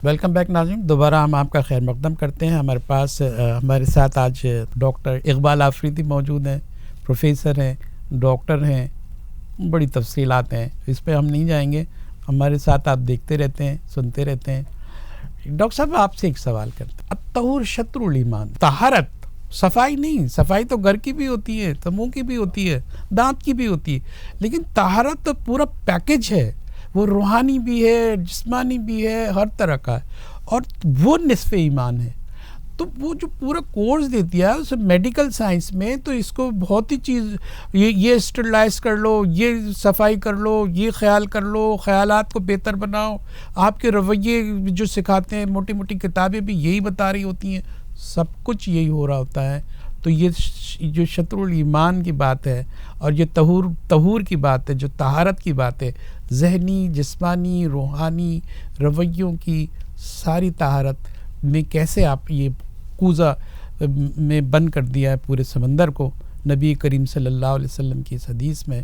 Welcome back ناظرین، دوبارہ ہم آپ کا خیر مقدم کرتے ہیں. ہمارے ساتھ آج ڈاکٹر اقبال آفریدی موجود ہیں. پروفیسر ہیں، ڈاکٹر ہیں، بڑی تفصیلات ہیں، اس پہ ہم نہیں جائیں گے. ہمارے ساتھ آپ دیکھتے رہتے ہیں، سنتے رہتے ہیں. ڈاکٹر صاحب آپ سے ایک سوال کرتے ہیں. الطہور شطر الایمان، طہارت صفائی نہیں، صفائی تو گھر کی بھی ہوتی ہے، تو منہ کی بھی ہوتی ہے، دانت کی بھی ہوتی ہے، لیکن طہارت تو پورا پیکج ہے. وہ روحانی بھی ہے، جسمانی بھی ہے، ہر طرح کا ہے، اور وہ نصف ایمان ہے. تو وہ جو پورا کورس دیتی ہے اسے میڈیکل سائنس میں، تو اس کو بہت ہی چیز، یہ اسٹرلائز کر لو، یہ صفائی کر لو، یہ خیال کر لو، خیالات کو بہتر بناؤ. آپ کے رویے جو سکھاتے ہیں، موٹی موٹی کتابیں بھی یہی بتا رہی ہوتی ہیں، سب کچھ یہی ہو رہا ہوتا ہے. تو یہ جو شطر الایمان کی بات ہے، اور یہ طہور کی بات ہے، جو طہارت کی بات ہے، ذہنی، جسمانی، روحانی رویوں کی ساری طہارت میں کیسے آپ یہ کوزہ میں بند کر دیا ہے پورے سمندر کو نبی کریم صلی اللہ علیہ وسلم کی اس حدیث میں.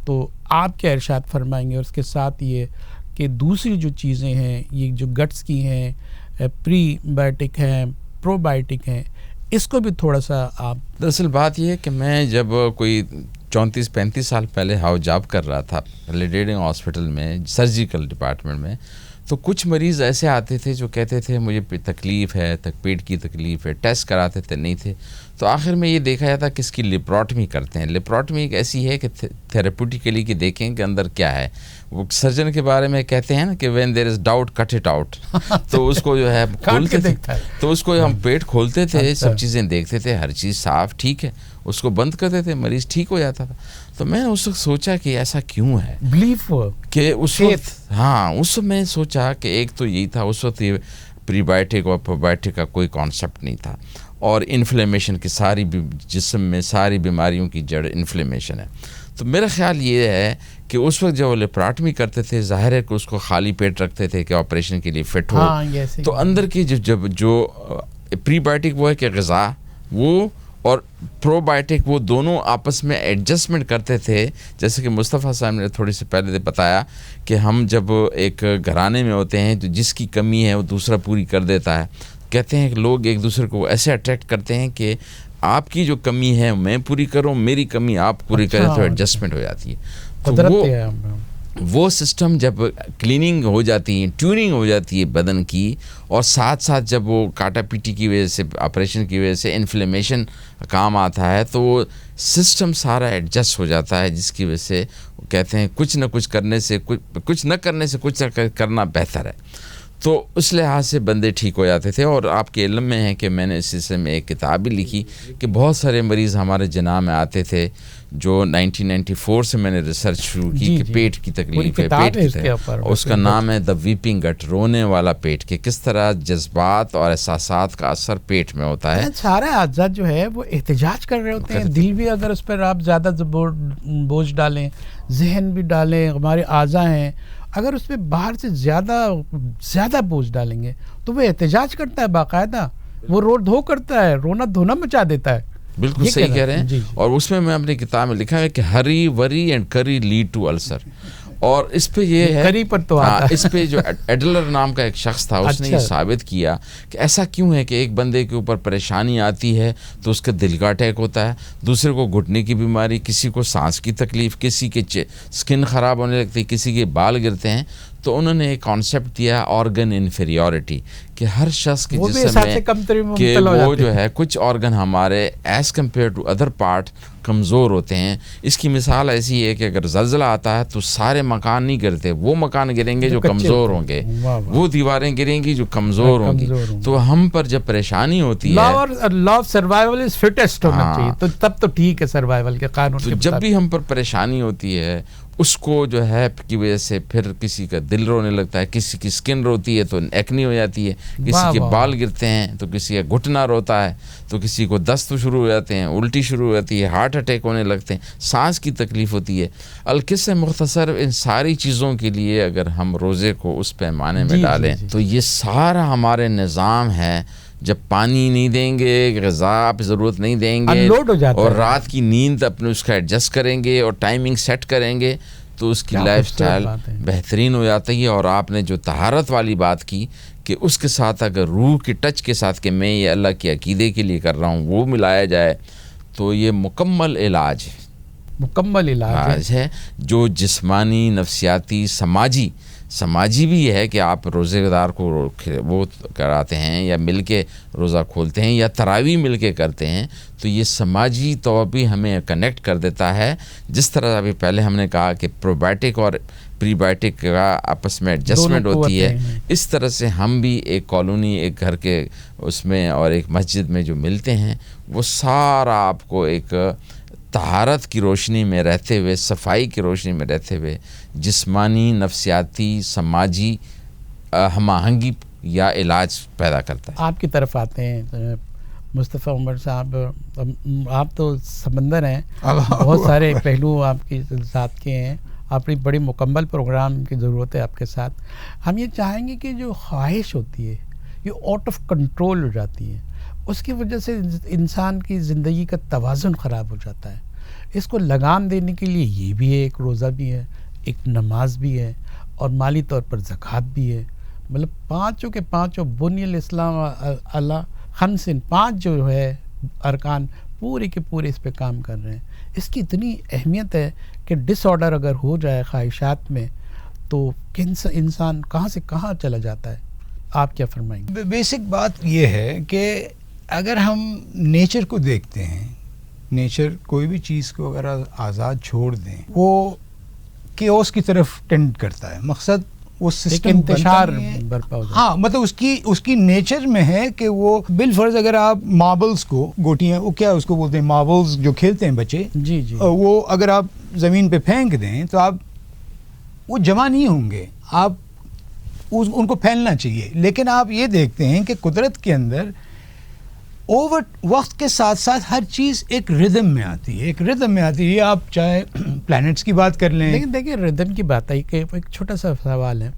تو آپ کیا ارشاد فرمائیں گے؟ اور اس کے ساتھ یہ کہ دوسری جو چیزیں ہیں، یہ جو گٹس کی ہیں، پری بائیوٹک ہیں، پرو بائیوٹک ہیں، اس کو بھی تھوڑا سا آپ. دراصل بات یہ ہے کہ میں جب کوئی 34-35 سال پہلے ہاؤس جاب کر رہا تھا لیڈیڈنگ ہاسپٹل میں، سرجیکل ڈپارٹمنٹ میں، تو کچھ مریض ایسے آتے تھے جو کہتے تھے مجھے تکلیف ہے، پیٹ کی تکلیف ہے، ٹیسٹ کراتے تھے نہیں تھے. تو آخر میں یہ دیکھا جاتا کہ اس کی لیپروٹمی کرتے ہیں. لیپروٹمی ایک ایسی ہے کہ تھیراپوٹیکلی کہ دیکھیں کہ اندر کیا ہے. وہ سرجن کے بارے میں کہتے ہیں نا کہ when there is doubt cut it out. تو اس کو جو ہے کھولتے تھے، تو اس کو ہم پیٹ کھولتے تھے، سب چیزیں دیکھتے تھے، ہر چیز صاف ٹھیک ہے، اس کو بند کرتے تھے، مریض ٹھیک ہو جاتا تھا. تو میں نے اس وقت سوچا کہ ایسا کیوں ہے، بلیف کہ اس وقت اس وقت میں سوچا کہ ایک تو یہی تھا، اس وقت یہ پری بائیوٹک اور پرو بائیوٹک کا کوئی کانسیپٹ نہیں تھا، اور انفلیمیشن کی ساری جسم میں ساری بیماریوں کی جڑ انفلیمیشن ہے. تو میرا خیال یہ ہے کہ اس وقت جب وہ لیپراٹمی کرتے تھے، ظاہر ہے کہ اس کو خالی پیٹ رکھتے تھے کہ آپریشن کے لیے فٹ ہو. تو اندر کی جو پری بائیوٹک وہ ہے کہ غذا، وہ اور پرو بائیوٹک وہ دونوں آپس میں ایڈجسٹمنٹ کرتے تھے. جیسے کہ مصطفیٰ صاحب نے تھوڑی سی پہلے بتایا کہ ہم جب ایک گھرانے میں ہوتے ہیں تو جس کی کمی ہے وہ دوسرا پوری کر دیتا ہے. کہتے ہیں کہ لوگ ایک دوسرے کو ایسے اٹریکٹ کرتے ہیں کہ آپ کی جو کمی ہے میں پوری کروں، میری کمی آپ پوری کریں، تو ایڈجسٹمنٹ ہو جاتی ہے. تو وہ سسٹم جب کلیننگ ہو جاتی ہے، ٹیوننگ ہو جاتی ہے بدن کی، اور ساتھ ساتھ جب وہ کاٹا پیٹی کی وجہ سے، آپریشن کی وجہ سے انفلیمیشن کام آتا ہے، تو وہ سسٹم سارا ایڈجسٹ ہو جاتا ہے، جس کی وجہ سے کہتے ہیں کچھ نہ کرنے سے کچھ نہ کرنا بہتر ہے. تو اس لحاظ سے بندے ٹھیک ہو جاتے تھے. اور آپ کے علم میں ہے کہ میں نے اس سلسلے میں ایک کتاب بھی لکھی کہ بہت سارے مریض ہمارے جناح میں آتے تھے جو 1994 سے میں نے ریسرچ شروع کی کہ پیٹ کی تکلیف ہے، پیٹ کی، اس کا نام ہے دا ویپنگ گٹ، رونے والا پیٹ، کہ کس طرح جذبات اور احساسات کا اثر پیٹ میں ہوتا ہے. سارے اعضاء جو ہے وہ احتجاج کر رہے ہوتے ہیں. دل بھی اگر اس پر آپ زیادہ بوجھ ڈالیں، ذہن بھی ڈالیں، ہمارے اعضاء ہیں، اگر اس پہ باہر سے زیادہ بوجھ ڈالیں گے تو وہ احتجاج کرتا ہے، باقاعدہ وہ رو دھو کرتا ہے، رونا دھونا مچا دیتا ہے. بالکل صحیح کہہ رہے ہیں. اور اس میں اپنی کتاب میں لکھا ہے کہ ہری وری اینڈ کری لیڈ ٹو السر. اور اس پہ یہ ہے، کری پر تو اس پہ جو ایڈلر نام کا ایک شخص تھا، اس نے یہ ثابت کیا کہ ایسا کیوں ہے کہ ایک بندے کے اوپر پریشانی آتی ہے تو اس کا دل کا اٹیک ہوتا ہے، دوسرے کو گھٹنے کی بیماری، کسی کو سانس کی تکلیف، کسی کے سکن خراب ہونے لگتی ہے، کسی کے بال گرتے ہیں. تو انہوں نے ایک کانسیپٹ دیا آرگن انفیریورٹی، کہ ہر شخص کے جسم میں کہ وہ جو ہے کچھ آرگن ہمارے as compare to other part کمزور ہوتے ہیں. اس کی مثال ایسی ہے کہ اگر زلزلہ آتا ہے تو سارے مکان نہیں گرتے، وہ مکان گریں گے جو کمزور ہوں گے، وہ دیواریں گریں گی جو کمزور ہوں گی. تو ہم پر جب پریشانی ہوتی ہے، law of survival is fittest ہونا چاہیے، تو تب تو ٹھیک ہے سروائیول کے قانون. تو جب بھی ہم پر پریشانی ہوتی ہے، اس کو جو ہے کی وجہ سے پھر کسی کا دل رونے لگتا ہے، کسی کی سکن روتی ہے تو ایکنی ہو جاتی ہے، کسی کے بال گرتے ہیں تو کسی کا گھٹنا روتا ہے، تو کسی کو دست شروع ہو جاتے ہیں، الٹی شروع ہو جاتی ہے، ہارٹ اٹیک ہونے لگتے ہیں، سانس کی تکلیف ہوتی ہے. القصہ مختصر، ان ساری چیزوں کے لیے اگر ہم روزے کو اس پیمانے میں ڈالیں تو یہ سارا ہمارے نظام ہے. جب پانی نہیں دیں گے، غذا آپ ضرورت نہیں دیں گے، اور رات کی نیند اپنے اس کا ایڈجسٹ کریں گے اور ٹائمنگ سیٹ کریں گے، تو اس کی لائف سٹائل بہترین ہو جاتی ہے. اور آپ نے جو طہارت والی بات کی کہ اس کے ساتھ اگر روح کے ٹچ کے ساتھ کہ میں یہ اللہ کے عقیدے کے لیے کر رہا ہوں وہ ملایا جائے تو یہ مکمل علاج ہے. مکمل علاج ہے جو جسمانی، نفسیاتی، سماجی بھی ہے کہ آپ روزے دار کو وہ کراتے ہیں یا مل کے روزہ کھولتے ہیں یا تراویح مل کے کرتے ہیں تو یہ سماجی طور بھی ہمیں کنیکٹ کر دیتا ہے. جس طرح ابھی پہلے ہم نے کہا کہ پروبائیوٹک اور پری بائیوٹک کا آپس میں ایڈجسٹمنٹ ہوتی ہے، اس طرح سے ہم بھی ایک کالونی، ایک گھر کے اس میں اور ایک مسجد میں جو ملتے ہیں وہ سارا آپ کو ایک طہارت کی روشنی میں رہتے ہوئے، صفائی کی روشنی میں رہتے ہوئے جسمانی، نفسیاتی، سماجی ہم آہنگی یا علاج پیدا کرتا ہے. آپ کی طرف آتے ہیں مصطفیٰ عمر صاحب، آپ تو سمندر ہیں، بہت سارے پہلو آپ کے ساتھ کے ہیں، آپ نے بڑی مکمل پروگرام کی ضرورت ہے آپ کے ساتھ. ہم یہ چاہیں گے کہ جو خواہش ہوتی ہے یہ آؤٹ آف کنٹرول ہو جاتی ہے، اس کی وجہ سے انسان کی زندگی کا توازن خراب ہو جاتا ہے. اس کو لگام دینے کے لیے یہ بھی ہے، ایک روزہ بھی ہے، ایک نماز بھی ہے اور مالی طور پر زکوٰۃ بھی ہے. مطلب پانچوں کے پانچوں بنی الاسلام اللہ خمسن، 5 جو ہے ارکان پورے کے پورے اس پہ کام کر رہے ہیں. اس کی اتنی اہمیت ہے کہ ڈس آرڈر اگر ہو جائے خواہشات میں تو انسان کہاں سے کہاں چلا جاتا ہے. آپ کیا فرمائیں گے؟ بیسک بات یہ ہے کہ اگر ہم نیچر کو دیکھتے ہیں، نیچر کوئی بھی چیز کو اگر آزاد چھوڑ دیں وہ کیوس کی طرف ٹینڈ کرتا ہے. مقصد وہ سسٹم انتشار برپا ہو جاتا ہے. ہاں مطلب اس کی نیچر میں ہے کہ وہ بالفرض اگر آپ ماربلز کو، گوٹیاں، وہ کیا اس کو بولتے ہیں، ماربلز جو کھیلتے ہیں بچے، جی جی، وہ اگر آپ زمین پہ پھینک دیں تو آپ وہ جمع نہیں ہوں گے، آپ ان کو پھیلنا چاہیے. لیکن آپ یہ دیکھتے ہیں کہ قدرت کے اندر اوور وقت کے ساتھ ساتھ ہر چیز ایک ردم میں آتی ہے، یہ آپ چاہے پلانٹس کی بات کر لیں. لیکن دیکھیں ردم کی بات آئی کہ ایک چھوٹا سا سوال ہے،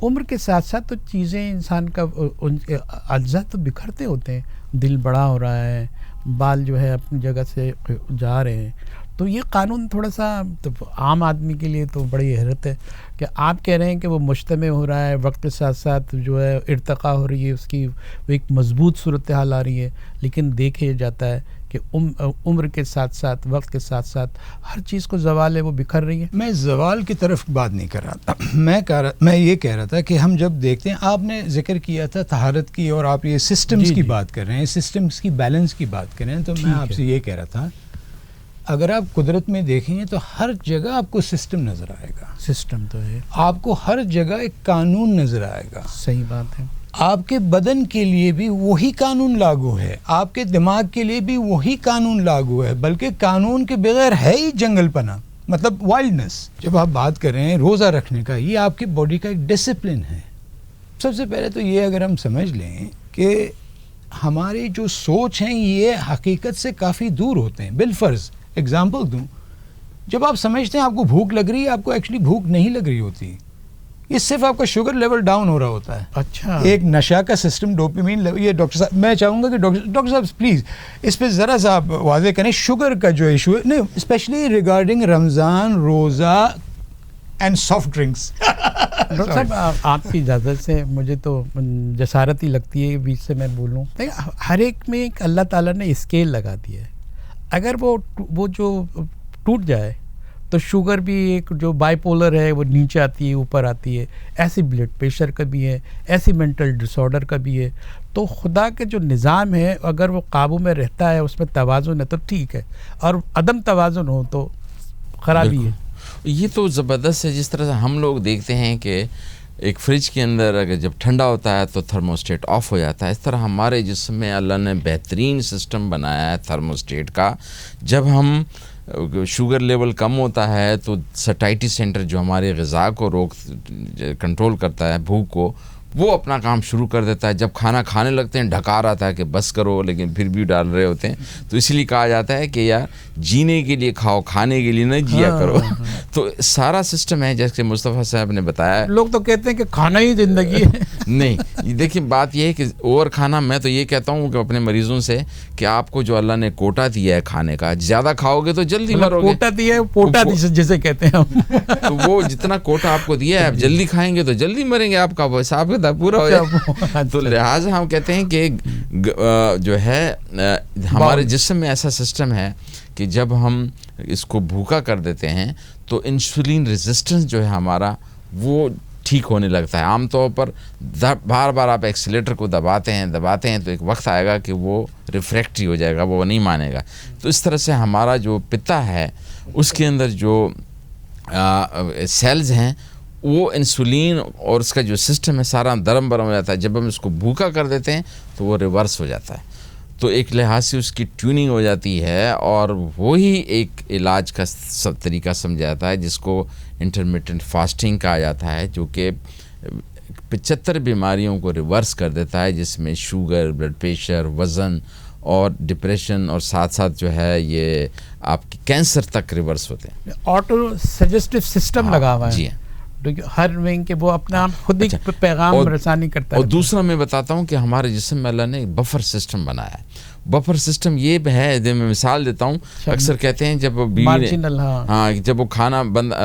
عمر کے ساتھ ساتھ تو چیزیں انسان کا ان کے اجزاء تو بکھرتے ہوتے ہیں، دل بڑا ہو رہا ہے، بال جو ہے اپنی جگہ سے جا رہے ہیں. تو یہ قانون تھوڑا سا عام آدمی کے لیے تو بڑی حیرت ہے کہ آپ کہہ رہے ہیں کہ وہ مجتمع ہو رہا ہے، وقت کے ساتھ ساتھ جو ہے ارتقاء ہو رہی ہے، اس کی ایک مضبوط صورتحال آ رہی ہے، لیکن دیکھا جاتا ہے کہ عمر کے ساتھ ساتھ، وقت کے ساتھ ساتھ ہر چیز کو زوال ہے، وہ بکھر رہی ہے. میں زوال کی طرف بات نہیں کر رہا تھا، میں یہ کہہ رہا تھا کہ ہم جب دیکھتے ہیں، آپ نے ذکر کیا تھا طہارت کی اور آپ یہ سسٹمز کی بات کر رہے ہیں، سسٹمز کی بیلنس کی بات کر رہے ہیں، تو میں آپ سے یہ کہہ رہا تھا اگر آپ قدرت میں دیکھیں گے تو ہر جگہ آپ کو سسٹم نظر آئے گا. سسٹم تو ہے، آپ کو ہر جگہ ایک قانون نظر آئے گا. صحیح بات ہے. آپ کے بدن کے لیے بھی وہی قانون لاگو ہے، آپ کے دماغ کے لیے بھی وہی قانون لاگو ہے، بلکہ قانون کے بغیر ہے ہی جنگل پنا، مطلب وائلڈنس. جب آپ بات کر رہے ہیں روزہ رکھنے کا، یہ آپ کی باڈی کا ایک ڈسپلن ہے. سب سے پہلے تو یہ اگر ہم سمجھ لیں کہ ہماری جو سوچ ہیں یہ حقیقت سے کافی دور ہوتے ہیں. بالفرض اگزامپل دوں، جب آپ سمجھتے ہیں آپ کو بھوک لگ رہی ہے، آپ کو ایکچولی بھوک نہیں لگ رہی ہوتی، یہ صرف آپ کا شوگر لیول ڈاؤن ہو رہا ہوتا ہے. اچھا، ایک نشہ کا سسٹم ڈوپامین. یہ ڈاکٹر صاحب میں چاہوں گا کہ ڈاکٹر صاحب پلیز اس پہ ذرا سا آپ واضح کریں شوگر کا جو ایشو ہے، نہیں اسپیشلی ریگارڈنگ رمضان، روزہ اینڈ سافٹ ڈرنکس. ڈاکٹر صاحب آپ کی اجازت سے مجھے تو جسارت ہی لگتی ہے بیچ سے میں بولوں. ہر ایک میں ایک اللہ تعالیٰ نے اسکیل لگا دی ہے، اگر وہ جو ٹوٹ جائے تو شوگر بھی ایک جو بائی پولر ہے وہ نیچے آتی ہے، اوپر آتی ہے. ایسی بلڈ پریشر کا بھی ہے، ایسی مینٹل ڈس آرڈر کا بھی ہے. تو خدا کے جو نظام ہے اگر وہ قابو میں رہتا ہے، اس میں توازن ہے تو ٹھیک ہے، اور عدم توازن ہو تو خرابی ہے. یہ تو زبردست ہے. جس طرح سے ہم لوگ دیکھتے ہیں کہ ایک فریج کے اندر اگر جب ٹھنڈا ہوتا ہے تو تھرموسٹیٹ آف ہو جاتا ہے، اس طرح ہمارے جسم میں اللہ نے بہترین سسٹم بنایا ہے تھرموسٹیٹ کا. جب ہم شوگر لیول کم ہوتا ہے تو سٹائٹی سینٹر جو ہمارے غذا کو کنٹرول کرتا ہے، بھوک کو، وہ اپنا کام شروع کر دیتا ہے. جب کھانا کھانے لگتے ہیں ڈھکا رہا ہے کہ بس کرو, لیکن پھر بھی ڈال رہے ہوتے ہیں. تو اس لیے کہا جاتا ہے کہ یار جینے کے لیے کھاؤ, کھانے کے لیے نہ جیا کرو. تو سارا سسٹم ہے جیسے مصطفیٰ صاحب نے بتایا. لوگ تو کہتے ہیں کہ کھانا ہی زندگی ہے. نہیں دیکھیں بات یہ ہے کہ اوور کھانا, میں تو یہ کہتا ہوں کہ اپنے مریضوں سے کہ آپ کو جو اللہ نے کوٹا دیا ہے کھانے کا, زیادہ کھاؤ گے تو جلدی مرو گے. کوٹا دیا ہے, پوٹا جسے کہتے ہیں ہم. تو وہ جتنا کوٹا آپ کو دیا ہے, آپ جلدی کھائیں گے تو جلدی مریں گے, آپ کا وہ حساب کتاب پورا ہو جائے. تو لہٰذا ہم کہتے ہیں کہ جو ہے ہمارے جسم میں ایسا سسٹم ہے کہ جب ہم اس کو بھوکا کر دیتے ہیں تو انسولین ریزسٹنس جو ہے ہمارا وہ ٹھیک ہونے لگتا ہے. عام طور پر بار بار آپ ایکسیلیٹر کو دباتے ہیں تو ایک وقت آئے گا کہ وہ ریفریکٹری ہو جائے گا, وہ نہیں مانے گا. تو اس طرح سے ہمارا جو پتا ہے اس کے اندر جو سیلز ہیں وہ انسولین اور اس کا جو سسٹم ہے سارا درم برم ہو جاتا ہے. جب ہم اس کو بھوکا کر دیتے ہیں تو وہ ریورس ہو جاتا ہے. تو ایک لحاظ سے اس کی ٹیوننگ ہو جاتی ہے, اور وہی ایک علاج کا طریقہ سمجھا جاتا ہے جس کو انٹرمیٹنٹ فاسٹنگ کہا جاتا ہے, جو کہ 75 بیماریوں کو ریورس کر دیتا ہے, جس میں شوگر, بلڈ پریشر, وزن اور ڈپریشن, اور ساتھ ساتھ جو ہے یہ آپ کی کینسر تک ریورس ہوتے ہیں. آٹو سجسٹیو سسٹم لگا ہوا ہے. جی ہر ونگ کے وہ اپنا خود ہی پیغام رسانی کرتا ہے. اور دوسرا میں بتاتا ہوں کہ ہمارے جسم میں اللہ نے ایک بفر سسٹم بنایا ہے. بفر سسٹم یہ ہے, میں مثال دیتا ہوں, اکثر کہتے ہیں جب جب وہ کھانا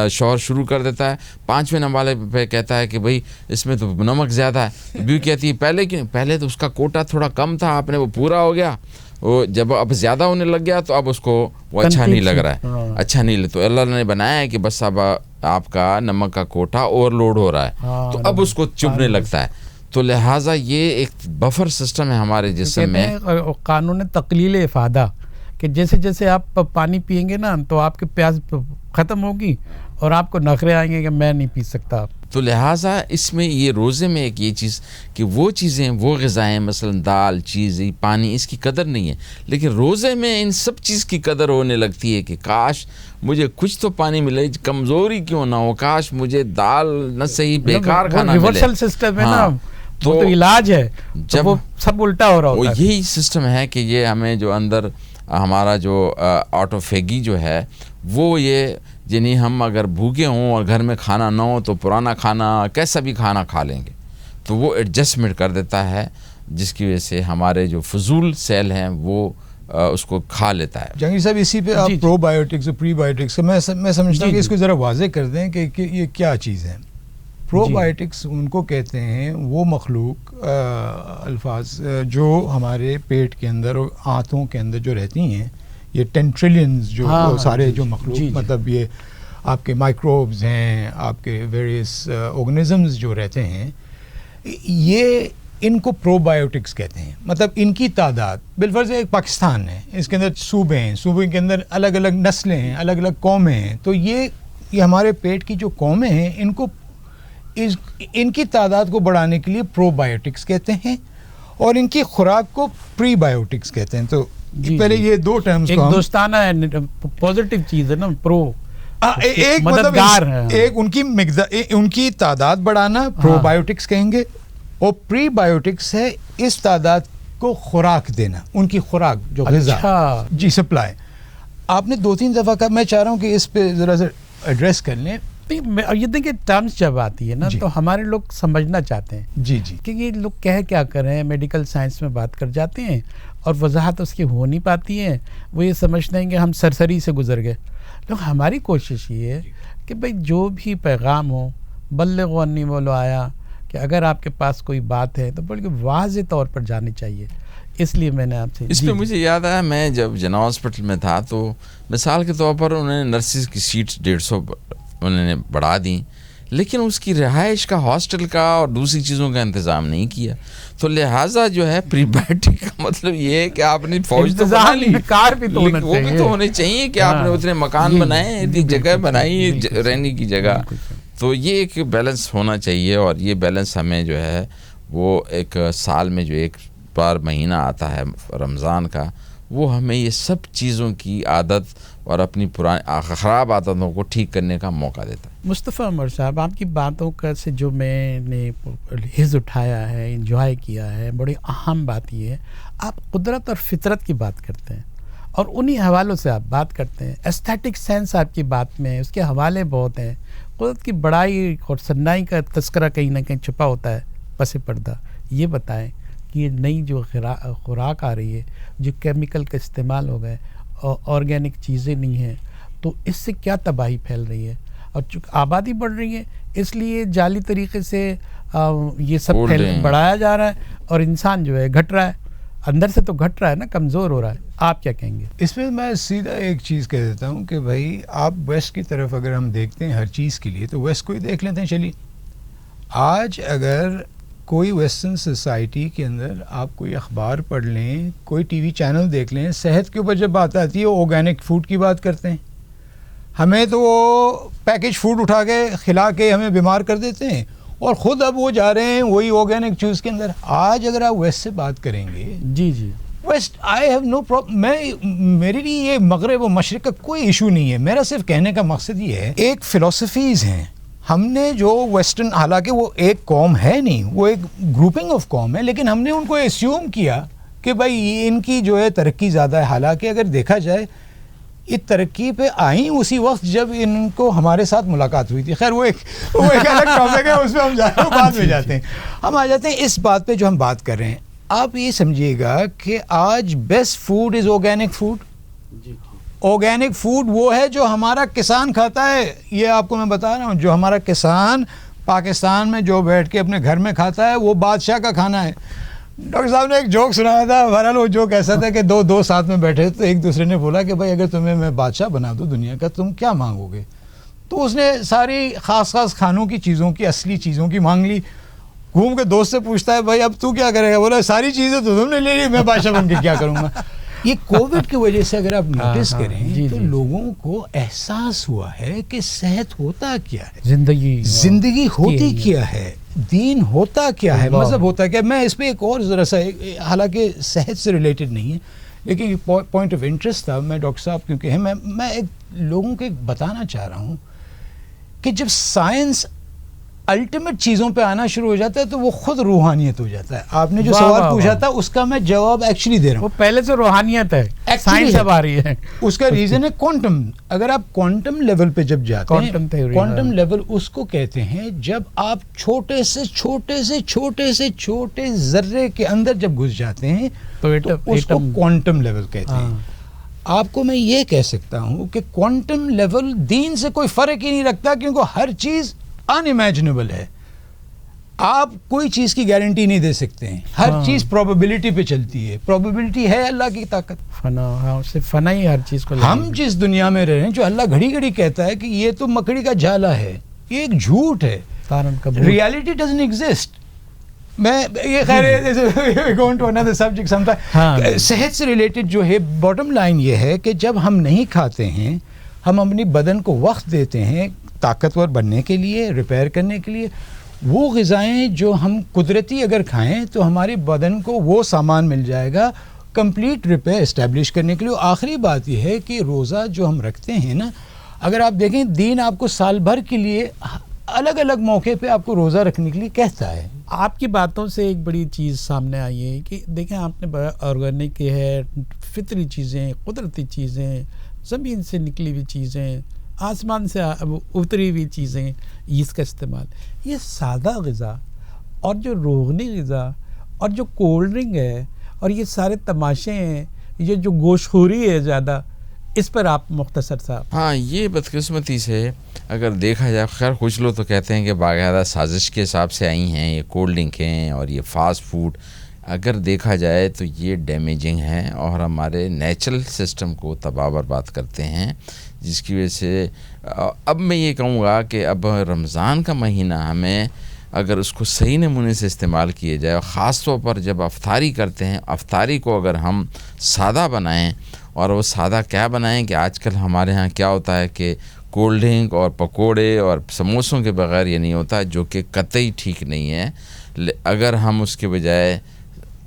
شوہر شروع کر دیتا ہے 5ویں نمبر والے پہ کہتا ہے کہ بھائی اس میں تو نمک زیادہ ہے. بیوی کہتی ہے پہلے تو اس کا کوٹا تھوڑا کم تھا, آپ نے وہ پورا ہو گیا, وہ جب اب زیادہ ہونے لگ گیا تو اب اس کو وہ اچھا نہیں لگ رہا ہے, اچھا نہیں. تو اللہ نے بنایا ہے کہ بس اب آپ کا نمک کا کوٹا اوور لوڈ ہو رہا ہے, تو اب اس کو چبھنے لگتا ہے. تو لہٰذا یہ ایک بفر سسٹم ہے ہمارے جسم میں. قانون تقلیل افادہ کہ جیسے جیسے آپ پانی پئیں گے نا تو آپ کے پیاس ختم ہوگی اور آپ کو نخرے آئیں گے کہ میں نہیں پی سکتا. تو لہٰذا اس میں یہ روزے میں ایک یہ چیز کہ وہ چیزیں, وہ غذائیں مثلا دال, چیزیں, پانی, اس کی قدر نہیں ہے, لیکن روزے میں ان سب چیز کی قدر ہونے لگتی ہے کہ کاش مجھے کچھ تو پانی ملے, کمزوری کیوں نہ ہو, کاش مجھے دال نہ صحیح بیکار کھانا ملے. ریورسل سسٹم ہے نا, تو علاج ہے, جب وہ سب الٹا ہو رہا ہوتا ہے. یہی سسٹم ہے کہ یہ ہمیں جو اندر ہمارا جو آٹوفیگی جو ہے وہ یہ, یعنی ہم اگر بھوکے ہوں اور گھر میں کھانا نہ ہو تو پرانا کھانا کیسا بھی کھانا کھا لیں گے, تو وہ ایڈجسٹمنٹ کر دیتا ہے, جس کی وجہ سے ہمارے جو فضول سیل ہیں وہ اس کو کھا لیتا ہے. جہانگیر صاحب اسی پہ آپ پرو بایوٹکس اور پری بایوٹکس میں سمجھتا ہوں کہ اس کو ذرا واضح کر دیں کہ یہ کیا چیز ہے. پرو بایوٹکس ان کو کہتے ہیں وہ مخلوق الفاظ جو ہمارے پیٹ کے اندر اور آنتوں کے اندر جو رہتی ہیں, یہ 10 ٹریلینز جو سارے جو مخلوق, مطلب یہ آپ کے مائکروبز ہیں, آپ کے ویریس آرگنزمز جو رہتے ہیں, یہ ان کو پرو بایوٹکس کہتے ہیں. مطلب ان کی تعداد بالفرض ایک پاکستان ہے, اس کے اندر صوبے ہیں, صوبے کے اندر الگ الگ نسلیں ہیں, الگ الگ قومیں ہیں. تو یہ ہمارے پیٹ کی جو قومیں ہیں ان کی تعداد کو بڑھانے کے لیے پرو بایوٹکس کہتے ہیں, اور ان کی خوراک کو پری بایوٹکس کہتے ہیں. تو پہلے یہ دو ٹرمز کو دوستانہ پازیٹیو چیز ہے نا پرو, ایک مطلب ایک ان کی تعداد بڑھانا پرو بایوٹکس کہیں گے, اور پری بایوٹکس ہے اس تعداد کو خوراک دینا, ان کی خوراک جو غذا جی سپلائی. آپ نے 2-3 دفعہ کہا, میں چاہ رہا ہوں کہ اس پہ ذرا سا ایڈریس کر لیں. یہ دیکھیں ٹرمز جب آتی ہے نا تو ہمارے لوگ سمجھنا چاہتے ہیں کہ یہ لوگ کیا کر رہے ہیں, میڈیکل سائنس میں بات کر جاتے ہیں اور وضاحت اس کی ہو نہیں پاتی ہے, وہ یہ سمجھتے ہیں کہ ہم سرسری سے گزر گئے. تو ہماری کوشش یہ ہے کہ بھئی جو بھی پیغام ہو بلغوا انی ولو آیا, کہ اگر آپ کے پاس کوئی بات ہے تو بلکہ واضح طور پر جانی چاہیے. اس لیے میں نے آپ سے اس پہ مجھے یاد آیا, میں جب جناح ہاسپٹل میں تھا تو مثال کے طور پر انہوں نے نرسز کی سیٹس 150 انہوں نے بڑھا دیں, لیکن اس کی رہائش کا, ہاسٹل کا اور دوسری چیزوں کا انتظام نہیں کیا. تو لہٰذا جو ہے پری بایوٹک کا مطلب یہ ہے کہ آپ نے فوج تو بنا لی, وہ بھی تو ہونے چاہیے کہ آپ نے اتنے مکان بنائے, اتنی جگہ بنائی رہنے کی جگہ. تو یہ ایک بیلنس ہونا چاہیے, اور یہ بیلنس ہمیں جو ہے وہ ایک سال میں جو ایک بار مہینہ آتا ہے رمضان کا, وہ ہمیں یہ سب چیزوں کی عادت اور اپنی پرانی خراب عادتوں کو ٹھیک کرنے کا موقع دیتا ہے. مصطفیٰ عمر صاحب، آپ کی باتوں کا سے جو میں نے حص اٹھایا ہے، انجوائے کیا ہے، بڑی اہم بات یہ ہے آپ قدرت اور فطرت کی بات کرتے ہیں اور انہی حوالوں سے آپ بات کرتے ہیں. ایستھیٹک سینس آپ کی بات میں ہے، اس کے حوالے بہت ہیں. قدرت کی بڑائی اور سنائی کا تذکرہ کہیں نہ کہیں چھپا ہوتا ہے پس پردہ. یہ بتائیں کہ یہ نئی جو خوراک آ رہی ہے، جو کیمیکل کا استعمال ہو گئے اور آرگینک چیزیں نہیں ہیں، تو اس سے کیا تباہی پھیل رہی ہے؟ اور چونکہ آبادی بڑھ رہی ہے اس لیے جعلی طریقے سے یہ سب بڑھایا جا رہا ہے اور انسان جو ہے گھٹ رہا ہے، اندر سے تو گھٹ رہا ہے نا، کمزور ہو رہا ہے. آپ کیا کہیں گے اس میں؟ میں سیدھا ایک چیز کہہ دیتا ہوں کہ بھائی آپ ویسٹ کی طرف اگر ہم دیکھتے ہیں ہر چیز کے لیے تو ویسٹ کو ہی دیکھ لیتے ہیں. چلیے آج اگر کوئی ویسٹرن سوسائٹی کے اندر آپ کوئی اخبار پڑھ لیں، کوئی ٹی وی چینل دیکھ لیں، صحت کے اوپر جب بات آتی ہے وہ آرگینک فوڈ کی بات کرتے ہیں. ہمیں تو وہ پیکج فوڈ اٹھا کے کھلا کے ہمیں بیمار کر دیتے ہیں اور خود اب وہ جا رہے ہیں وہی آرگینک چیز کے اندر. آج اگر آپ ویسٹ سے بات کریں گے، جی ویسٹ آئی ہیو نو پرابلم، میرے لیے یہ مغرب و مشرق کا کوئی ایشو نہیں ہے. میرا صرف کہنے کا مقصد یہ ہے، ایک فلسفیز ہیں ہم نے جو ویسٹرن، حالانکہ وہ ایک قوم ہے نہیں، وہ ایک گروپنگ آف قوم ہے، لیکن ہم نے ان کو اسیوم کیا کہ بھائی ان کی جو ہے ترقی زیادہ ہے. حالانکہ اگر دیکھا جائے یہ ترقی پہ آئیں اسی وقت جب ان کو ہمارے ساتھ ملاقات ہوئی تھی. خیر وہ ایک الگ ٹاپک ہے، اس میں ہم بعد میں جاتے ہیں. ہم آ جاتے ہیں اس بات پہ جو ہم بات کر رہے ہیں. آپ یہ سمجھیے گا کہ آج best food is organic food. Organic food وہ ہے جو ہمارا کسان کھاتا ہے. یہ آپ کو میں بتا رہا ہوں، جو ہمارا کسان پاکستان میں جو بیٹھ کے اپنے گھر میں کھاتا ہے وہ بادشاہ کا کھانا ہے. ڈاکٹر صاحب نے ایک جوک سنایا تھا، بہرحال وہ جوک ایسا تھا کہ دو ساتھ میں بیٹھے تو ایک دوسرے نے بولا کہ بھائی اگر تمہیں میں بادشاہ بنا دوں دنیا کا تم کیا مانگو گے؟ تو اس نے ساری خاص کھانوں کی چیزوں کی، اصلی چیزوں کی مانگ لی. گھوم کے دوست سے پوچھتا ہے بھائی اب تو کیا کرے گا؟ بولا ساری چیزیں تو تم نے لے لی، میں بادشاہ بن کے کیا کروں گا؟ یہ کووڈ کی وجہ سے اگر آپ نوٹس کریں تو لوگوں کو احساس ہوا ہے کہ صحت ہوتا کیا ہے، زندگی ہوتی کیا ہے، دین ہوتا کیا ہے، مذہب ہوتا کیا ہے. میں اس پہ ایک اور ذرا سا، حالانکہ صحت سے ریلیٹڈ نہیں ہے لیکن پوائنٹ آف انٹرسٹ تھا. میں ڈاکٹر صاحب کیونکہ میں ایک لوگوں کو بتانا چاہ رہا ہوں کہ جب سائنس الٹیمیٹ چیزوں پہ آنا شروع ہو جاتا ہے تو وہ خود روحانیت ہو جاتا ہے. آپ نے جو سوال پوچھا تھا اس کا میں جواب ایکچولی دے رہا ہوں. وہ پہلے سے روحانیت ہے، سائنس اب آ رہی ہے. اس کا ریزن ہے کوانٹم. اگر آپ کوانٹم لیول پہ جب جاتے ہیں، کوانٹم لیول اس کو کہتے ہیں جب آپ چھوٹے سے چھوٹے ذرے کے اندر جب گھس جاتے ہیں تو اس کو کوانٹم لیول کہتے ہیں. آپ کو میں یہ کہہ سکتا ہوں کہ کوانٹم لیول دین سے کوئی فرق ہی نہیں رکھتا، کیونکہ ہر چیز انامیجنیبل ہے. آپ کوئی چیز کی گارنٹی نہیں دے سکتے ہیں، ہر چیز پروبیبلٹی پہ چلتی ہے. پروبیبلٹی ہے اللہ کی طاقت. فنا ہی ہر چیز کو. ہم جس دنیا میں رہ رہے ہیں، جو اللہ گھڑی گھڑی کہتا ہے کہ یہ تو مکڑی کا جالا ہے، یہ ایک جھوٹ ہے. Reality doesn't exist. میں یہ خیر گون ٹو انادر سبجیکٹ سمجھتا. صحت سے ریلیٹڈ جو ہے باٹم لائن یہ ہے کہ جب ہم نہیں کھاتے ہیں، ہم اپنی بدن کو وقت دیتے ہیں طاقتور بننے کے لیے، ریپیئر کرنے کے لیے، وہ غذائیں جو ہم قدرتی اگر کھائیں تو ہمارے بدن کو وہ سامان مل جائے گا کمپلیٹ ریپیئر اسٹیبلش کرنے کے لیے. آخری بات یہ ہے کہ روزہ جو ہم رکھتے ہیں نا، اگر آپ دیکھیں دین آپ کو سال بھر کے لیے الگ الگ موقع پہ آپ کو روزہ رکھنے کے لیے کہتا ہے. آپ کی باتوں سے ایک بڑی چیز سامنے آئی ہے کہ دیکھیں آپ نے آرگینک ہے، فطری چیزیں، قدرتی چیزیں، زمین سے نکلی ہوئی چیزیں، آسمان سے اتری ہوئی چیزیں، اس کا استعمال. یہ سادہ غذا اور جو روغنی غذا اور جو کولڈ ڈرنک ہے اور یہ سارے تماشے ہیں، یہ جو گوشت خوری ہے زیادہ، اس پر آپ مختصر صاحب. ہاں، یہ بدقسمتی سے اگر دیکھا جائے، خیر کچھ لوگ تو کہتے ہیں کہ باقاعدہ سازش کے حساب سے آئی ہیں یہ کولڈ ڈرنک ہیں اور یہ فاسٹ فوڈ. اگر دیکھا جائے تو یہ ڈیمیجنگ ہیں اور ہمارے نیچرل سسٹم کو تباہ برباد کرتے ہیں، جس کی وجہ سے اب میں یہ کہوں گا کہ اب رمضان کا مہینہ ہمیں اگر اس کو صحیح نمونے سے استعمال کیے جائے، اور خاص طور پر جب افطاری کرتے ہیں، افطاری کو اگر ہم سادہ بنائیں، اور وہ سادہ کیا بنائیں کہ آج کل ہمارے ہاں کیا ہوتا ہے کہ کولڈ ڈرنک اور پکوڑے اور سموسوں کے بغیر یہ نہیں ہوتا، جو کہ قطعی ٹھیک نہیں ہے. اگر ہم اس کے بجائے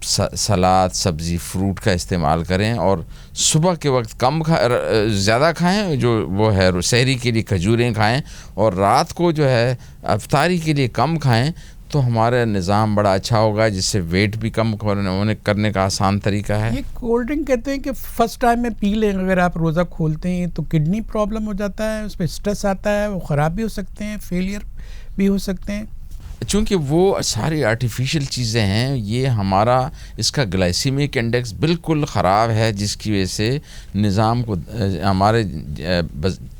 سلاد سبزی فروٹ کا استعمال کریں, اور صبح کے وقت زیادہ کھائیں, جو وہ ہے سحری کے لیے کھجوریں کھائیں, اور رات کو جو ہے افطاری کے لیے کم کھائیں, تو ہمارا نظام بڑا اچھا ہوگا, جس سے ویٹ بھی کم کرنے کا آسان طریقہ ہے. یہ کولڈ ڈرنک کہتے ہیں کہ فرسٹ ٹائم میں پی لیں, اگر آپ روزہ کھولتے ہیں تو کڈنی پرابلم ہو جاتا ہے, اس پہ اسٹریس آتا ہے, وہ خراب بھی ہو سکتے ہیں, فیلئر بھی ہو سکتے ہیں. چونکہ وہ ساری آرٹیفیشیل چیزیں ہیں, یہ ہمارا اس کا گلائسیمک انڈیکس بالکل خراب ہے, جس کی وجہ سے نظام کو ہمارے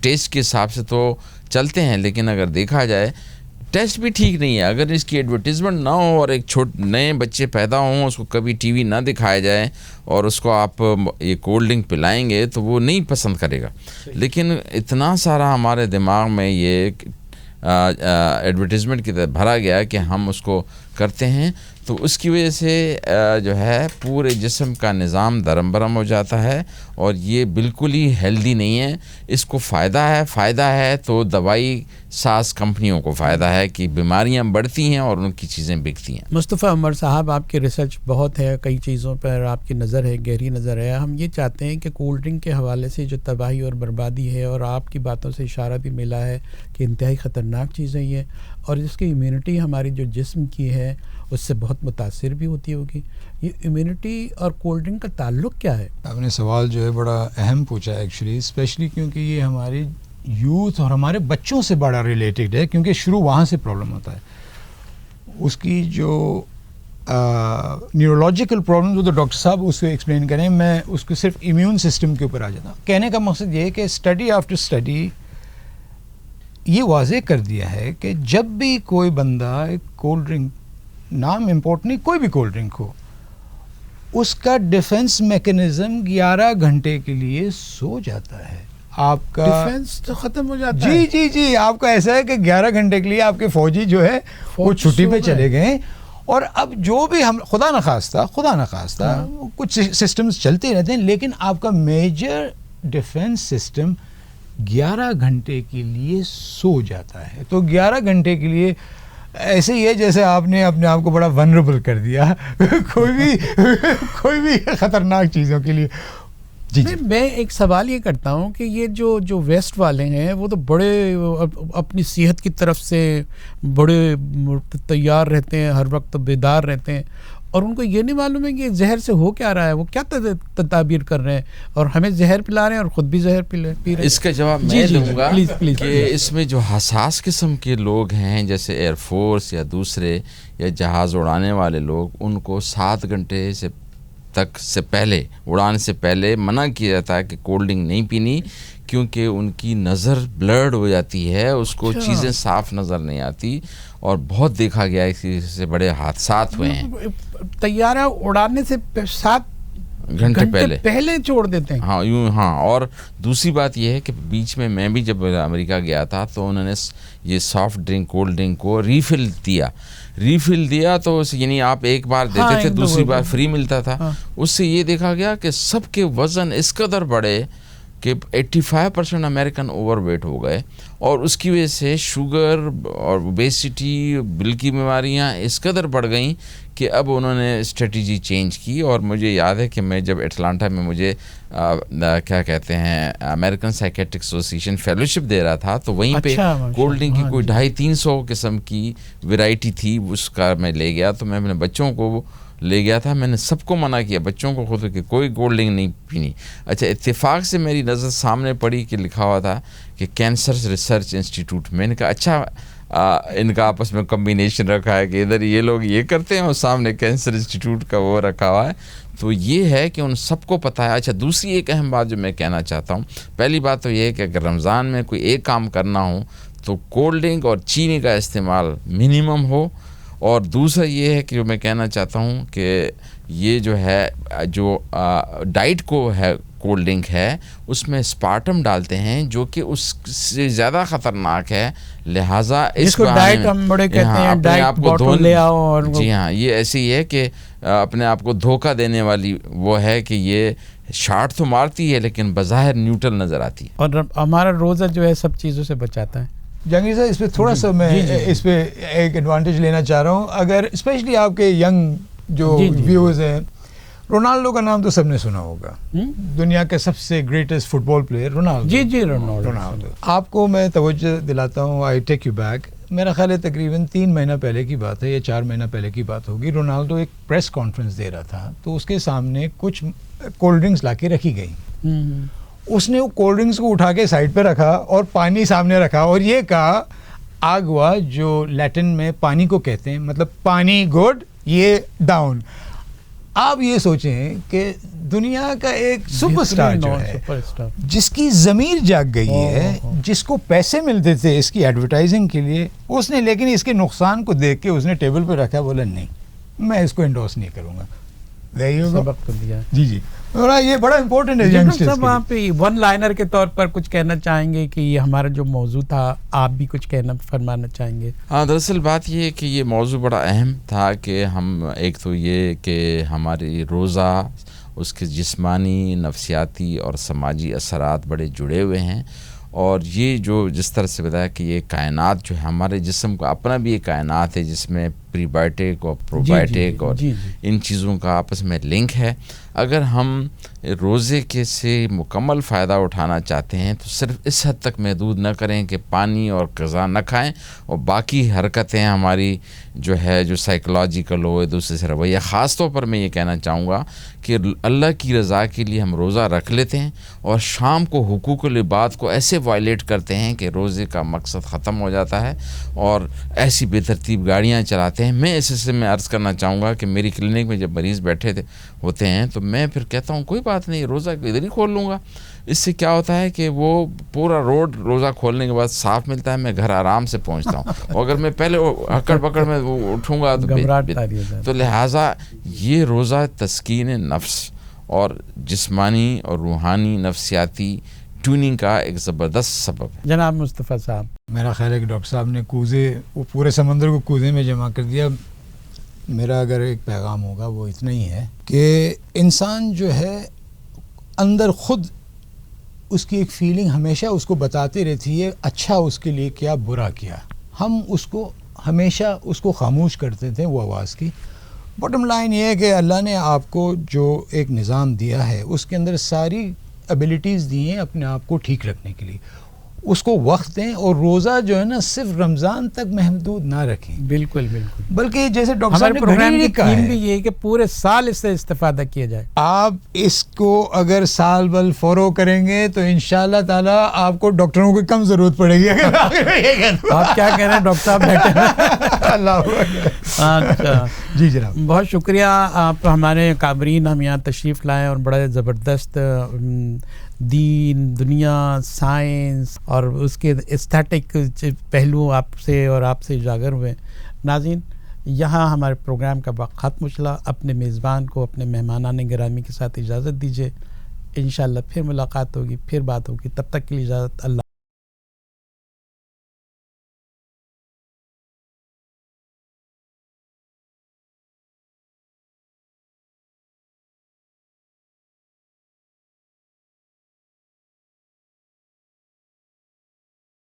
ٹیسٹ کے حساب سے تو چلتے ہیں, لیکن اگر دیکھا جائے ٹیسٹ بھی ٹھیک نہیں ہے. اگر اس کی ایڈورٹیزمنٹ نہ ہو اور ایک نئے بچے پیدا ہوں, اس کو کبھی ٹی وی نہ دکھایا جائے اور اس کو آپ یہ کولڈ ڈرنک پلائیں گے تو وہ نہیں پسند کرے گا. لیکن اتنا سارا ہمارے دماغ میں یہ ایڈورٹیزمنٹ کی طرح بھرا گیا کہ ہم اس کو کرتے ہیں, تو اس کی وجہ سے جو ہے پورے جسم کا نظام درم برم ہو جاتا ہے, اور یہ بالکل ہی ہیلدی نہیں ہے. اس کو فائدہ ہے تو دوائی ساز کمپنیوں کو فائدہ ہے کہ بیماریاں بڑھتی ہیں اور ان کی چیزیں بکتی ہیں. مصطفیٰ عمر صاحب, آپ کی ریسرچ بہت ہے, کئی چیزوں پر آپ کی نظر ہے, گہری نظر ہے. ہم یہ چاہتے ہیں کہ کولڈ ڈرنک کے حوالے سے جو تباہی اور بربادی ہے, اور آپ کی باتوں سے اشارہ بھی ملا ہے کہ انتہائی خطرناک چیزیں یہ, اور جس کی امیونٹی ہماری جو جسم کی ہے اس سے بہت متاثر بھی ہوتی ہوگی. یہ امیونٹی اور کولڈ ڈرنک کا تعلق کیا ہے؟ آپ نے سوال جو ہے بڑا اہم پوچھا ہے ایکچولی, اسپیشلی کیونکہ یہ ہماری یوتھ اور ہمارے بچوں سے بڑا ریلیٹڈ ہے, کیونکہ شروع وہاں سے پرابلم ہوتا ہے. اس کی جو نیورولوجیکل پرابلم وہ تو ڈاکٹر صاحب اس کو ایکسپلین کریں, میں اس کو صرف امیون سسٹم کے اوپر آ جاتا ہوں. کہنے کا مقصد یہ ہے کہ اسٹڈی آفٹر اسٹڈی یہ واضح کر دیا ہے کہ جب بھی کوئی بندہ ایک کولڈ ڈرنک, نام امپورٹ نہیں, کوئی بھی کولڈ ڈرنک ہو, اس کا ڈیفنس میکینزم 11 گھنٹے کے لیے سو جاتا ہے. آپ کا ڈیفنس تو ختم ہو جاتا ہے. جی آپ کا ایسا ہے کہ 11 گھنٹے کے لیے آپ کے فوجی جو ہے وہ چھٹی پہ چلے گئے, اور اب جو بھی ہم خدا نخواستہ کچھ سسٹمز چلتے رہتے ہیں, لیکن آپ کا میجر ڈیفنس سسٹم 11 گھنٹے کے لیے سو جاتا ہے. تو 11 گھنٹے کے لیے ایسے ہی ہے جیسے آپ نے اپنے آپ کو بڑا ونربل کر دیا کوئی بھی خطرناک چیزوں کے لیے. جی میں ایک سوال یہ کرتا ہوں کہ یہ جو ویسٹ والے ہیں وہ تو بڑے اپنی صحت کی طرف سے بڑے تیار رہتے ہیں, ہر وقت بیدار رہتے ہیں, اور ان کو یہ نہیں معلوم ہے کہ زہر سے ہو کیا رہا ہے, وہ کیا تدابیر کر رہے ہیں, اور ہمیں زہر پلا رہے ہیں اور خود بھی زہر پی رہے ہیں. اس کا جواب میں دوں گا کہ اس میں جو حساس قسم کے لوگ ہیں, جیسے ایئر فورس یا دوسرے یا جہاز اڑانے والے لوگ, ان کو 7 گھنٹے سے پہلے اڑان سے پہلے منع کیا جاتا ہے کہ کولڈ ڈرنک نہیں پینی, کیونکہ ان کی نظر بلرڈ ہو جاتی ہے, اس کو چیزیں صاف نظر نہیں آتی, اور بہت دیکھا گیا ہے اس سے بڑے حادثات ہوئے ہیں. طیارہ اڑانے سے 7 گھنٹے پہلے چھوڑ دیتے ہیں. ہاں. اور دوسری بات یہ ہے کہ بیچ میں بھی جب امریکہ گیا تھا تو انہوں نے یہ سافٹ ڈرنک کولڈ ڈرنک کو ریفل دیا تو یعنی آپ ایک بار دیتے تھے, دوسری بار فری ملتا تھا. اس سے یہ دیکھا گیا کہ سب کے وزن اس قدر بڑھے کہ 85% امریکن اوور ویٹ ہو گئے, اور اس کی وجہ سے شوگر اور اوبیسٹی, دل کی بیماریاں اس قدر بڑھ گئیں کہ اب انہوں نے اسٹریٹجی چینج کی. اور مجھے یاد ہے کہ میں جب اٹلانٹا میں مجھے کیا کہتے ہیں امریکن سائیکیٹرک ایسوسیشن فیلوشپ دے رہا تھا, تو وہیں پہ کولڈ ڈرنک کی کوئی 250-300 قسم کی ویرائٹی تھی, اس کا میں لے گیا. تو میں اپنے بچوں کو لے گیا تھا, میں نے سب کو منع کیا, بچوں کو خود, کہ کوئی کولڈ ڈرنک نہیں پینی. اچھا, اتفاق سے میری نظر سامنے پڑی کہ لکھا ہوا تھا کہ کینسر ریسرچ انسٹیٹیوٹ. میں نے کہا اچھا ان کا آپس میں کمبینیشن رکھا ہے کہ ادھر یہ لوگ یہ کرتے ہیں اور سامنے کینسر انسٹیٹیوٹ کا وہ رکھا ہوا ہے. تو یہ ہے کہ ان سب کو پتہ ہے. اچھا, دوسری ایک اہم بات جو میں کہنا چاہتا ہوں, پہلی بات تو یہ ہے کہ اگر رمضان میں کوئی ایک کام کرنا ہو تو کولڈ ڈرنک اور چینی کا استعمال منیمم ہو. اور دوسرا یہ ہے کہ جو میں کہنا چاہتا ہوں کہ یہ جو ہے جو ڈائٹ کو ہے کولڈ ڈرنک ہے, اس میں اسپارٹم ڈالتے ہیں جو کہ اس سے زیادہ خطرناک ہے. لہٰذا اس کو ڈائٹ ہم بڑے کہتے ہیں, ڈائٹ بوٹل لے آؤ. اور جی ہاں, یہ ایسے ہی ہے کہ اپنے آپ کو دھوکہ دینے والی وہ ہے کہ یہ شاٹ تو مارتی ہے لیکن بظاہر نیوٹرل نظر آتی ہے, اور ہمارا روزہ جو ہے سب چیزوں سے بچاتا ہے. جہانگیر صاحب, اس پہ تھوڑا سا میں اس پہ ایک ایڈوانٹیج لینا چاہ رہا ہوں. اگر اسپیشلی آپ کے ینگ جو جی جی ویوز ہیں. رونالڈو کا نام تو سب نے سنا ہوگا, دنیا کے سب سے گریٹسٹ فٹ بال پلیئر رونالڈو. جی جی رونالڈو. آپ کو میں توجہ دلاتا ہوں, آئی ٹیک یو بیک. میرا خیال ہے تقریباً 3 مہینہ پہلے کی بات ہے یا 4 مہینہ پہلے کی بات ہوگی. رونالڈو ایک پریس کانفرنس دے رہا تھا, تو اس کے سامنے کچھ کولڈ ڈرنکس لا کے رکھی گئی. اس نے وہ کولڈ ڈرنکس کو اٹھا کے سائڈ پہ رکھا اور پانی سامنے رکھا اور یہ کہا آگوا, جو لیٹن میں پانی کو کہتے ہیں, مطلب پانی گڈ یہ ڈاؤن. آپ یہ سوچیں کہ دنیا کا ایک سپر سٹار جو ہے, جس کی ضمیر جاگ گئی ہے, جس کو پیسے ملتے تھے اس کی ایڈورٹائزنگ کے لیے, اس نے لیکن اس کے نقصان کو دیکھ کے اس نے ٹیبل پہ رکھا, بولا نہیں میں اس کو انڈورس نہیں کروں گا. سبق تو دیا. جی جی, اور یہ بڑا امپورٹنٹ ہے. صاحب آپ ون لائنر کے طور پر کچھ کہنا چاہیں گے کہ یہ ہمارا جو موضوع تھا, آپ بھی کچھ کہنا فرمانا چاہیں گے؟ ہاں, دراصل بات یہ ہے کہ یہ موضوع بڑا اہم تھا کہ ہم ایک تو یہ کہ ہماری روزہ اس کے جسمانی, نفسیاتی اور سماجی اثرات بڑے جڑے ہوئے ہیں. اور یہ جو جس طرح سے بتایا کہ یہ کائنات جو ہے ہمارے جسم کا اپنا بھی ایک کائنات ہے جس میں پری بایوٹک اور پرو بایوٹک اور ان چیزوں کا آپس میں لنک ہے. اگر ہم روزے کے سے مکمل فائدہ اٹھانا چاہتے ہیں تو صرف اس حد تک محدود نہ کریں کہ پانی اور غذا نہ کھائیں, اور باقی حرکتیں ہماری جو ہے جو سائیکولوجیکل ہو, دوسرے سے رویہ. خاص طور پر میں یہ کہنا چاہوں گا کہ اللہ کی رضا کے لیے ہم روزہ رکھ لیتے ہیں اور شام کو حقوق العباد کو ایسے وائلیٹ کرتے ہیں کہ روزے کا مقصد ختم ہو جاتا ہے اور ایسی بے ترتیب گاڑیاں چلاتے ہیں. میں اس سے میں عرض کرنا چاہوں گا کہ میری کلینک میں جب مریض بیٹھے ہوتے ہیں تو میں پھر کہتا ہوں کوئی بات نہیں, روزہ ادھر ہی کھول لوں گا. اس سے کیا ہوتا ہے کہ وہ پورا روڈ روزہ کھولنے کے بعد صاف ملتا ہے, میں گھر آرام سے پہنچتا ہوں. اور اگر میں پہلے اکڑ پکڑ میں اٹھوں گا تو لہٰذا یہ روزہ تسکین نفس اور جسمانی اور روحانی نفسیاتی ٹیوننگ کا ایک زبردست سبب ہے. جناب مصطفیٰ صاحب, میرا خیال ہے کہ ڈاکٹر صاحب نے کوزے, وہ پورے سمندر کو کوزے میں جمع کر دیا. میرا اگر ایک پیغام ہوگا وہ اتنا ہی ہے کہ انسان جو ہے اندر خود اس کی ایک فیلنگ ہمیشہ اس کو بتاتی رہتی ہے اچھا اس کے لیے کیا, برا کیا. ہم اس کو ہمیشہ اس کو خاموش کرتے تھے وہ آواز کی. باٹم لائن یہ ہے کہ اللہ نے آپ کو جو ایک نظام دیا ہے اس کے اندر ساری ایبلٹیز دی ہیں اپنے آپ کو ٹھیک رکھنے کے لیے, اس کو وقت دیں. اور روزہ جو ہے نا صرف رمضان تک محدود نہ رکھیں. بالکل بالکل, بلکہ جیسے ڈاکٹر صاحب نے پروگرام کی کہا تھیم بھی یہ ہے کہ پورے سال اس سے استفادہ کیا جائے. آپ اس کو اگر سال بل فالو کریں گے تو انشاءاللہ تعالیٰ آپ کو ڈاکٹروں کی کم ضرورت پڑے گی. آپ کیا کہہ رہے ہیں ڈاکٹر صاحب بیٹھے؟ اللہ اچھا جی جناب, بہت شکریہ. آپ ہمارے کابرین ہم یہاں تشریف لائیں اور بڑا زبردست دین, دنیا, سائنس اور اس کے استھیٹک پہلو آپ سے اور آپ سے اجاگر ہوئے. ناظرین, یہاں ہمارے پروگرام کا وقت ختم چلا. اپنے میزبان کو اپنے مہمانان گرامی کے ساتھ اجازت دیجیے. انشاءاللہ پھر ملاقات ہوگی, پھر بات ہوگی. تب تک کے لیے اجازت. اللہ